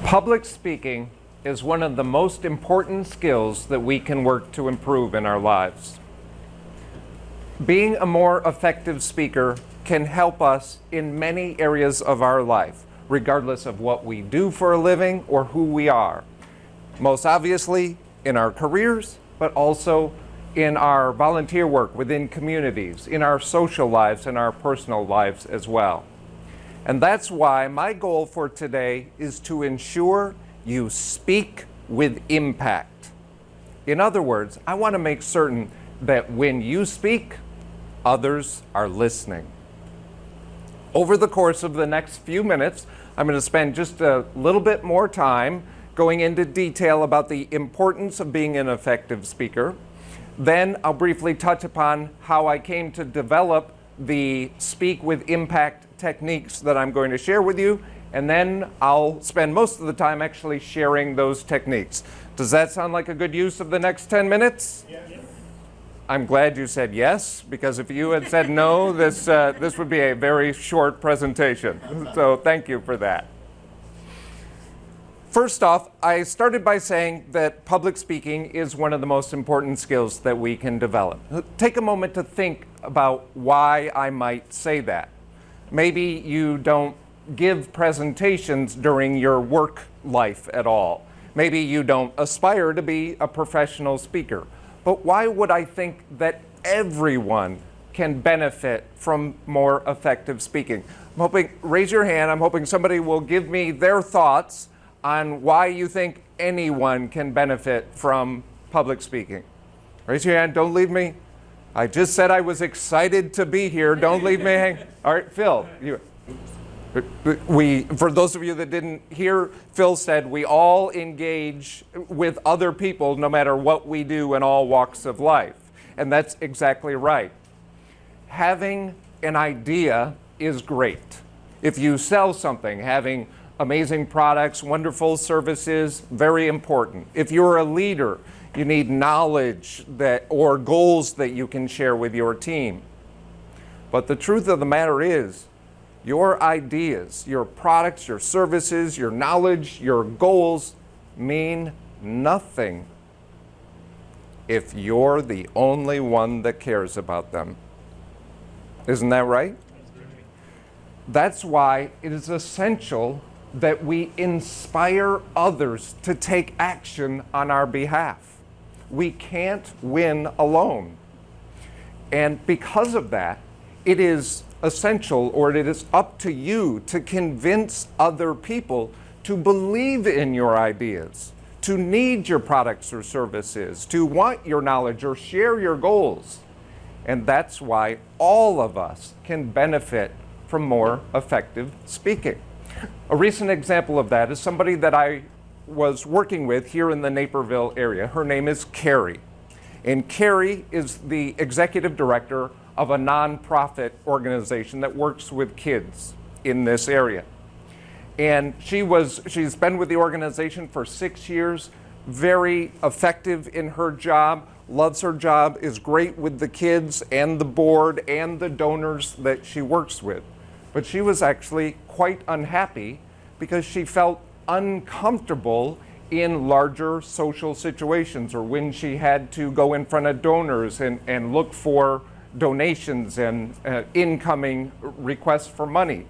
Public speaking is one of the most important skills that we can work to improve in our lives. Being a more effective speaker can help us in many areas of our life, regardless of what we do for a living or who we are. Most obviously in our careers, but also in our volunteer work within communities, in our social lives and our personal lives as well. And that's why my goal for today is to ensure you speak with impact. In other words, I want to make certain that when you speak, others are listening. Over the course of the next few minutes, I'm going to spend just a little bit more time going into detail about the importance of being an effective speaker. Then I'll briefly touch upon how I came to develop the Speak with Impact techniques that I'm going to share with you, and then I'll spend most of the time actually sharing those techniques. Does that sound like a good use of the next 10 minutes? Yes. I'm glad you said yes, because if you had said no, this would be a very short presentation. So thank you for that. First off, I started by saying that public speaking is one of the most important skills that we can develop. Take a moment to think about why I might say that. Maybe you don't give presentations during your work life at all. Maybe you don't aspire to be a professional speaker. But why would I think that everyone can benefit from more effective speaking? I'm hoping, raise your hand, I'm hoping somebody will give me their thoughts on why you think anyone can benefit from public speaking. Raise your hand, don't leave me. I just said I was excited to be here, don't leave me hanging. All right, Phil, for those of you that didn't hear, Phil said we all engage with other people no matter what we do in all walks of life. And that's exactly right. Having an idea is great. If you sell something, having amazing products, wonderful services, very important. If you're a leader, you need knowledge or goals that you can share with your team. But the truth of the matter is, your ideas, your products, your services, your knowledge, your goals mean nothing if you're the only one that cares about them. Isn't that right? That's why it is essential that we inspire others to take action on our behalf. We can't win alone. And because of that, it is essential, or it is up to you to convince other people to believe in your ideas, to need your products or services, to want your knowledge or share your goals. And that's why all of us can benefit from more effective speaking. A recent example of that is somebody that I was working with here in the Naperville area. Her name is Carrie. And Carrie is the executive director of a nonprofit organization that works with kids in this area. And she's been with the organization for 6 years, very effective in her job, loves her job, is great with the kids and the board and the donors that she works with. But she was actually quite unhappy because she felt uncomfortable in larger social situations, or when she had to go in front of donors and look for donations and incoming requests for money.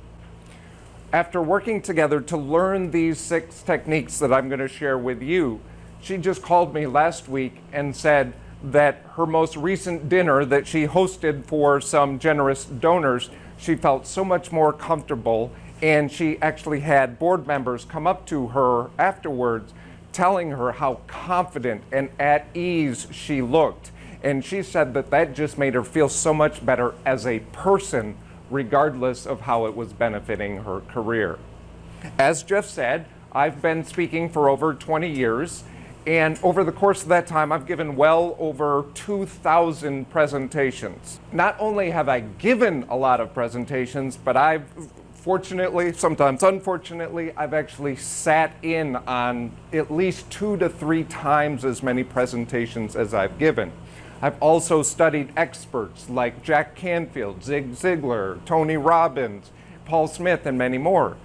After working together to learn these 6 techniques that I'm going to share with you, she just called me last week and said that her most recent dinner that she hosted for some generous donors, she felt so much more comfortable, and she actually had board members come up to her afterwards telling her how confident and at ease she looked. And she said that that just made her feel so much better as a person, regardless of how it was benefiting her career. As Jeff said, I've been speaking for over 20 years, and over the course of that time, I've given well over 2,000 presentations. Not only have I given a lot of presentations, but I've fortunately, sometimes unfortunately, I've actually sat in on at least 2 to 3 times as many presentations as I've given. I've also studied experts like Jack Canfield, Zig Ziglar, Tony Robbins, Paul Smith, and many more.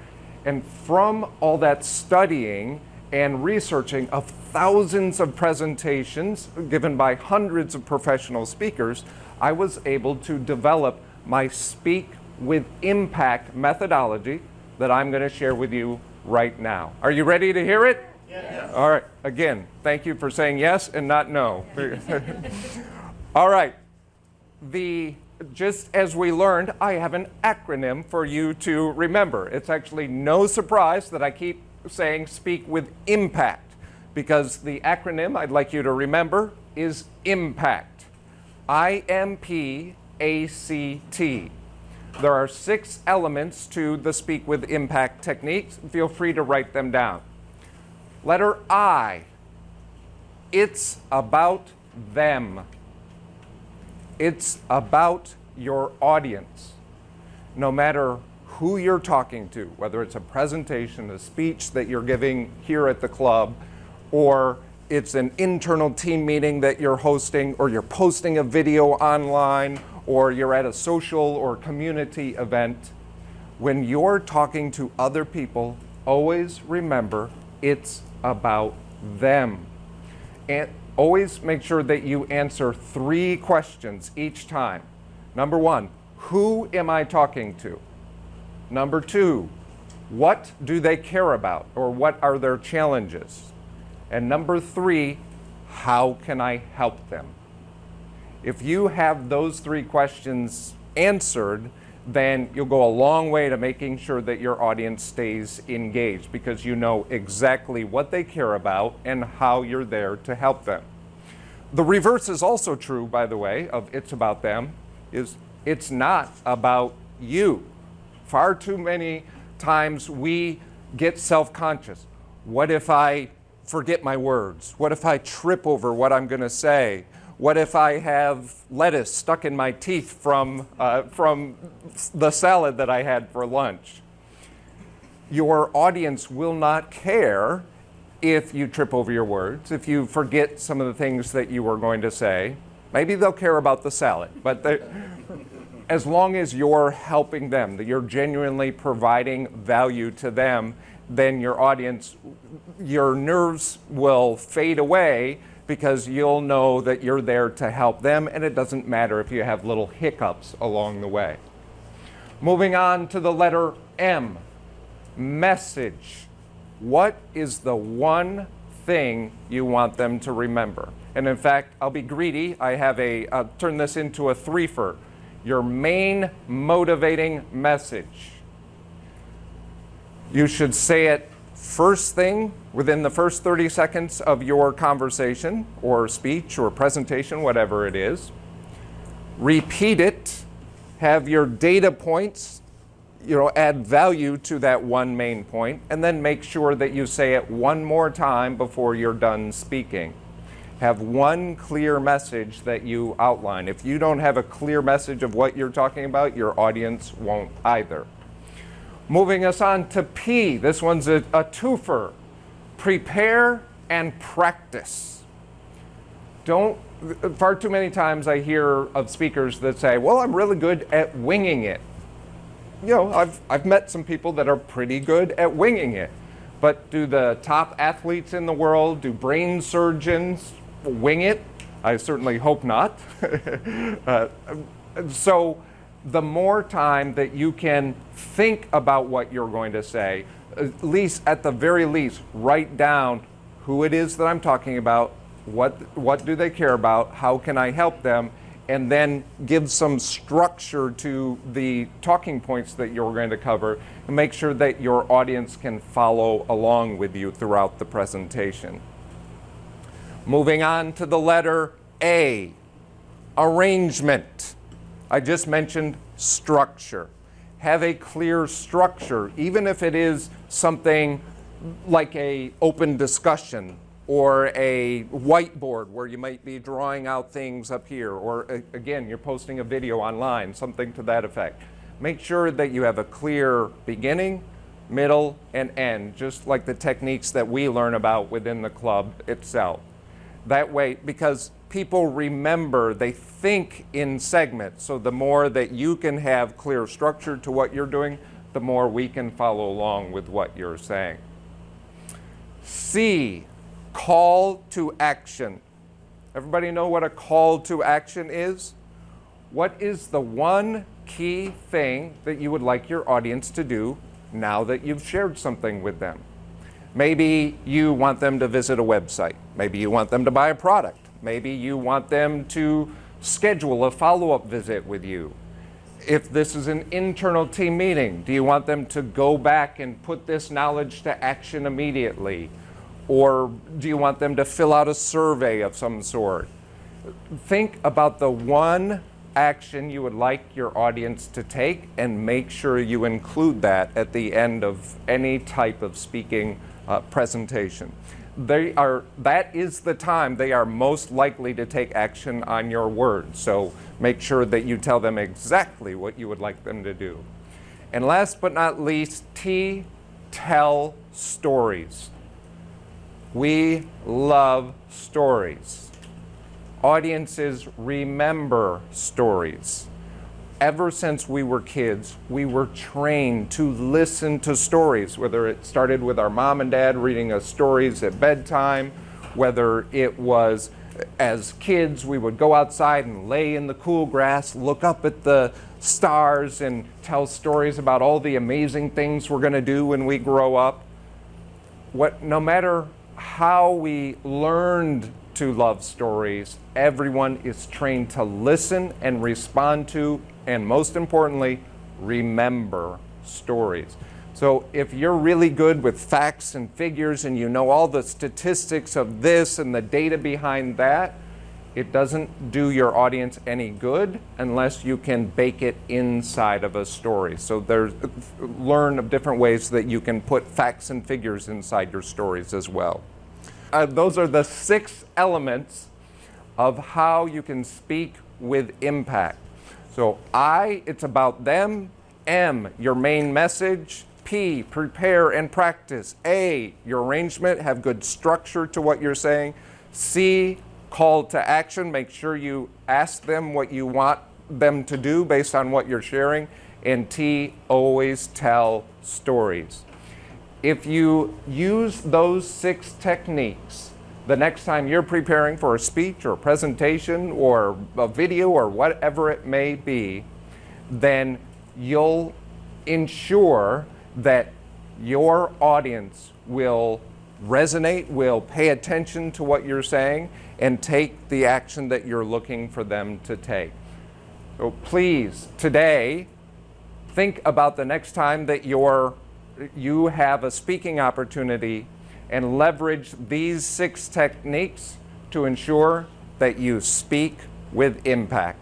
And from all that studying and researching of thousands of presentations given by hundreds of professional speakers, I was able to develop my Speak with Impact methodology that I'm going to share with you right now. Are you ready to hear it? Yes. All right. Again, thank you for saying yes and not no. All right. Just as we learned, I have an acronym for you to remember. It's actually no surprise that I keep saying Speak with Impact, because the acronym I'd like you to remember is IMPACT. IMPACT. There are 6 elements to the Speak with Impact techniques. Feel free to write them down. Letter I. It's about them. It's about your audience. No matter who you're talking to, whether it's a presentation, a speech that you're giving here at the club, or it's an internal team meeting that you're hosting, or you're posting a video online, or you're at a social or community event, when you're talking to other people, always remember it's about them. And always make sure that you answer 3 questions each time. Number 1, who am I talking to? Number 2, what do they care about, or what are their challenges? And number 3, how can I help them? If you have those 3 questions answered, then you'll go a long way to making sure that your audience stays engaged, because you know exactly what they care about and how you're there to help them. The reverse is also true, by the way, of it's about them, is it's not about you. Far too many times we get self-conscious. What if I forget my words? What if I trip over what I'm going to say? What if I have lettuce stuck in my teeth from the salad that I had for lunch? Your audience will not care if you trip over your words, if you forget some of the things that you were going to say. Maybe they'll care about the salad, but as long as you're helping them, that you're genuinely providing value to them, then your audience, your nerves will fade away, because you'll know that you're there to help them, and it doesn't matter if you have little hiccups along the way. Moving on to the letter M, message. What is the one thing you want them to remember? And in fact, I'll be greedy. I'll turn this into a 3-fer. Your main motivating message. You should say it first thing within the first 30 seconds of your conversation or speech or presentation, whatever it is. Repeat it. Have your data points, add value to that one main point, and then make sure that you say it one more time before you're done speaking. Have one clear message that you outline. If you don't have a clear message of what you're talking about, your audience won't either. Moving us on to P. This one's a 2-fer. Prepare and practice. Far too many times I hear of speakers that say, well, I'm really good at winging it. I've met some people that are pretty good at winging it. But do the top athletes in the world, do brain surgeons wing it? I certainly hope not. So the more time that you can think about what you're going to say, at the very least, write down who it is that I'm talking about, what do they care about, how can I help them, and then give some structure to the talking points that you're going to cover, and make sure that your audience can follow along with you throughout the presentation. Moving on to the letter A, arrangement. I just mentioned structure. Have a clear structure, even if it is something like an open discussion or a whiteboard where you might be drawing out things up here, or again, you're posting a video online, something to that effect. Make sure that you have a clear beginning, middle, and end, just like the techniques that we learn about within the club itself. That way, because people remember, they think in segments, so the more that you can have clear structure to what you're doing, the more we can follow along with what you're saying. C, call to action. Everybody know what a call to action is? What is the one key thing that you would like your audience to do now that you've shared something with them? Maybe you want them to visit a website. Maybe you want them to buy a product. Maybe you want them to schedule a follow-up visit with you. If this is an internal team meeting, do you want them to go back and put this knowledge to action immediately? Or do you want them to fill out a survey of some sort? Think about the one action you would like your audience to take and make sure you include that at the end of any type of speaking presentation. That is the time they are most likely to take action on your words. So make sure that you tell them exactly what you would like them to do. And last but not least, T, tell stories. We love stories. Audiences remember stories. Ever since we were kids, we were trained to listen to stories, whether it started with our mom and dad reading us stories at bedtime, whether it was as kids, we would go outside and lay in the cool grass, look up at the stars and tell stories about all the amazing things we're going to do when we grow up. No matter how we learned to love stories, everyone is trained to listen and respond to, and most importantly, remember stories. So if you're really good with facts and figures and you know all the statistics of this and the data behind that, it doesn't do your audience any good unless you can bake it inside of a story. So learn of different ways that you can put facts and figures inside your stories as well. Those are the 6 elements of how you can speak with impact. So I, it's about them. M, your main message. P, prepare and practice. A, your arrangement, have good structure to what you're saying. C, call to action. Make sure you ask them what you want them to do based on what you're sharing. And T, always tell stories. If you use those 6 techniques, the next time you're preparing for a speech or a presentation or a video or whatever it may be, then you'll ensure that your audience will resonate, will pay attention to what you're saying, and take the action that you're looking for them to take. So please, today, think about the next time that you have a speaking opportunity and leverage these 6 techniques to ensure that you speak with impact.